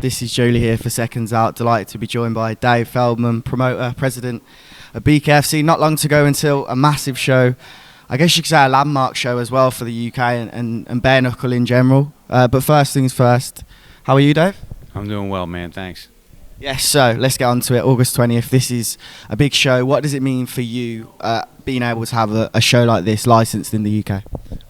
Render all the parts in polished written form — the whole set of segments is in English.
This is Joe Leigh here for Seconds Out. Delighted to be joined by Dave Feldman, promoter, president of BKFC. Not long to go until a massive show. I guess you could say a landmark show as well for the UK and Bare Knuckle in general. But first things first, how are you, Dave? I'm doing well, man. Thanks. Yes, so let's get on to it. August 20th, this is a big show. What does it mean for you being able to have a show like this licensed in the UK?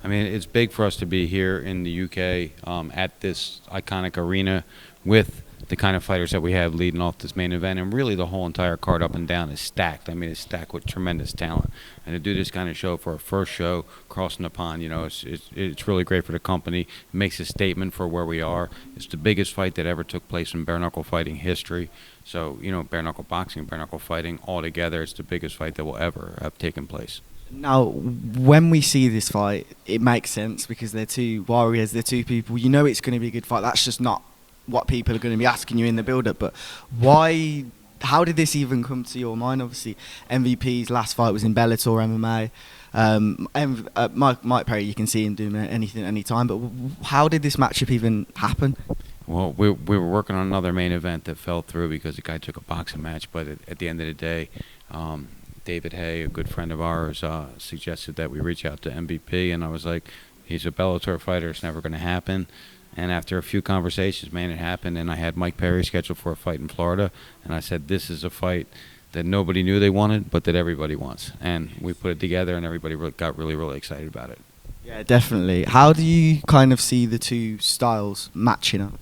I mean, it's big for us to be here in the UK at this iconic arena with the kind of fighters that we have leading off this main event. And really the whole entire card up and down is stacked. I mean, it's stacked with tremendous talent. And to do this kind of show for our first show, crossing the pond, you know, it's really great for the company. It makes a statement for where we are. It's the biggest fight that ever took place in bare knuckle fighting history. So, you know, bare knuckle boxing, bare knuckle fighting, all together, it's the biggest fight that will ever have taken place. Now, when we see this fight, it makes sense because they're two warriors, they're two people. You know it's going to be a good fight. That's just not what people are going to be asking you in the build-up. But why? How did this even come to your mind? Obviously, MVP's last fight was in Bellator MMA. Mike Perry, you can see him doing anything at any time. But how did this matchup even happen? Well, we were working on another main event that fell through because the guy took a boxing match. But at the end of the day, David Hay, a good friend of ours, suggested that we reach out to MVP, and I was like, he's a Bellator fighter, it's never going to happen. And after a few conversations, man, it happened, and I had Mike Perry scheduled for a fight in Florida, and I said, this is a fight that nobody knew they wanted, but that everybody wants. And we put it together, and everybody got really, really excited about it. Yeah, definitely. How do you kind of see the two styles matching up?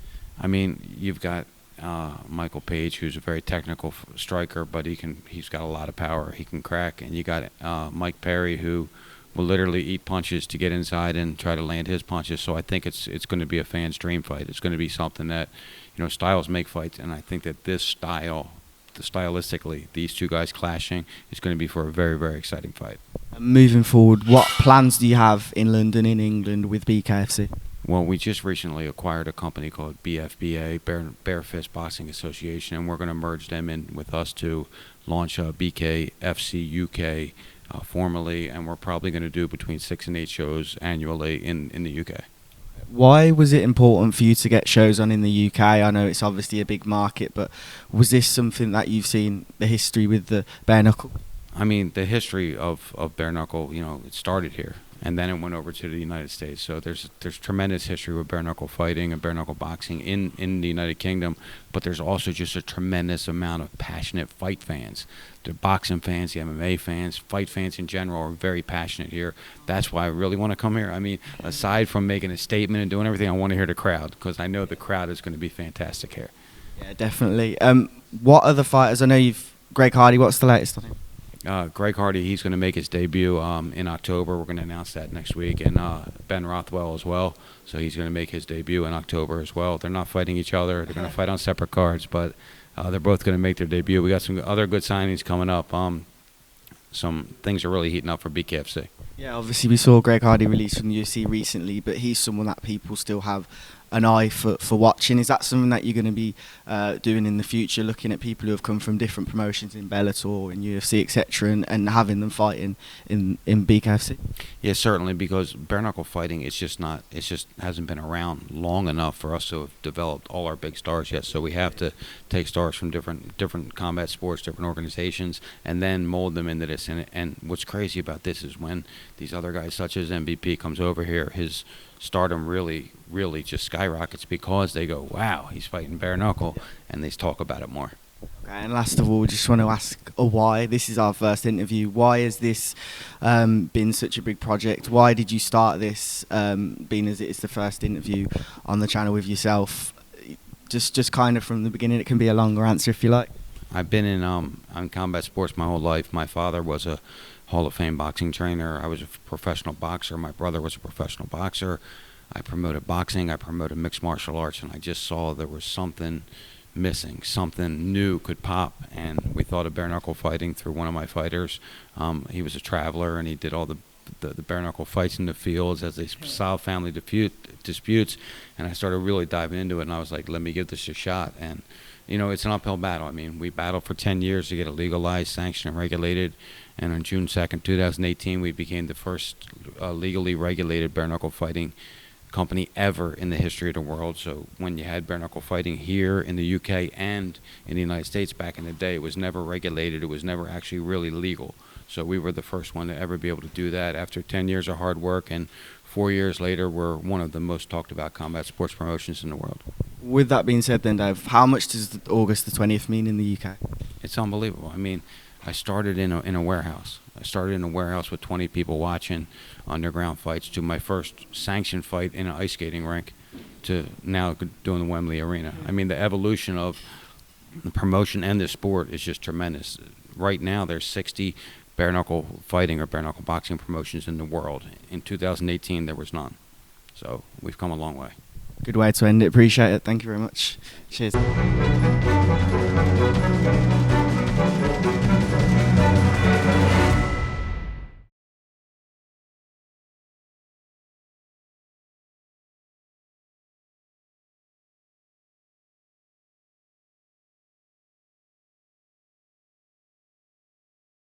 I mean, you've got Michael Page, who's a very technical striker, but he's got a lot of power. He can crack. And you got Mike Perry, who will literally eat punches to get inside and try to land his punches. So I think it's going to be a fan's dream fight. It's going to be something that, you know, styles make fights, and I think that this style, stylistically, these two guys clashing is going to be for a very, very exciting fight. Moving forward, what plans do you have in London, in England, with BKFC? Well, we just recently acquired a company called BFBA, Bare Fist Boxing Association, and we're going to merge them in with us to launch BKFC UK formally, and we're probably going to do between 6 and 8 shows annually in the UK. Why was it important for you to get shows on in the UK? I know it's obviously a big market, but was this something that you've seen, the history with the bare knuckle? I mean, the history of bare knuckle, you know, it started here, and then it went over to the United States. So there's tremendous history with bare knuckle fighting and bare knuckle boxing in the United Kingdom, but there's also just a tremendous amount of passionate fight fans. The boxing fans, the MMA fans, fight fans in general are very passionate here. That's why I really want to come here. I mean, aside from making a statement and doing everything, I want to hear the crowd, because I know the crowd is going to be fantastic here. Yeah, definitely. What other fighters? I know Greg Hardy, what's the latest on him? Greg Hardy, he's going to make his debut in October. We're going to announce that next week. And Ben Rothwell as well. So he's going to make his debut in October as well. They're not fighting each other. They're going to fight on separate cards, but they're both going to make their debut. We got some other good signings coming up. Some things are really heating up for BKFC. Yeah, obviously we saw Greg Hardy released from the UFC recently, but he's someone that people still have an eye for watching. Is that something that you're going to be doing in the future, looking at people who have come from different promotions in Bellator and UFC, etc., and having them fighting in BKFC? Yeah, certainly, because bare knuckle fighting, it just hasn't been around long enough for us to have developed all our big stars yet. So we have to take stars from different combat sports, different organizations, and then mold them into this. And what's crazy about this is when these other guys, such as MVP, comes over here, his stardom really just skyrockets because they go, wow, he's fighting bare knuckle, and they talk about it more. Okay, and last of all, we just want to ask why. This is our first interview. Why has this been such a big project? Why did you start this, being as it is the first interview on the channel with yourself? Just kind of from the beginning. It can be a longer answer if you like. I've been in combat sports my whole life. My father was a Hall of Fame boxing trainer. I was a professional boxer. My brother was a professional boxer. I promoted boxing. I promoted mixed martial arts, and I just saw there was something missing, something new could pop, and we thought of bare knuckle fighting through one of my fighters. He was a traveler, and he did all the bare knuckle fights in the fields as they solved family disputes, and I started really diving into it, and I was like, let me give this a shot. And you know, it's an uphill battle. I mean, we battled for 10 years to get it legalized, sanctioned, and regulated. And on June 2nd, 2018, we became the first legally regulated bare knuckle fighting company ever in the history of the world. So when you had bare knuckle fighting here in the UK and in the United States back in the day, it was never regulated. It was never actually really legal. So we were the first one to ever be able to do that after 10 years of hard work, and 4 years later, we're one of the most talked about combat sports promotions in the world. With that being said then, Dave, how much does August the 20th mean in the UK? It's unbelievable. I mean, I started in a warehouse. I started in a warehouse with 20 people watching underground fights, to my first sanctioned fight in an ice skating rink, to now doing the Wembley Arena. I mean, the evolution of the promotion and the sport is just tremendous. Right now, there's 60 bare knuckle fighting or bare knuckle boxing promotions in the world. In 2018, there was none. So we've come a long way. Good way to end it. Appreciate it. Thank you very much. Cheers.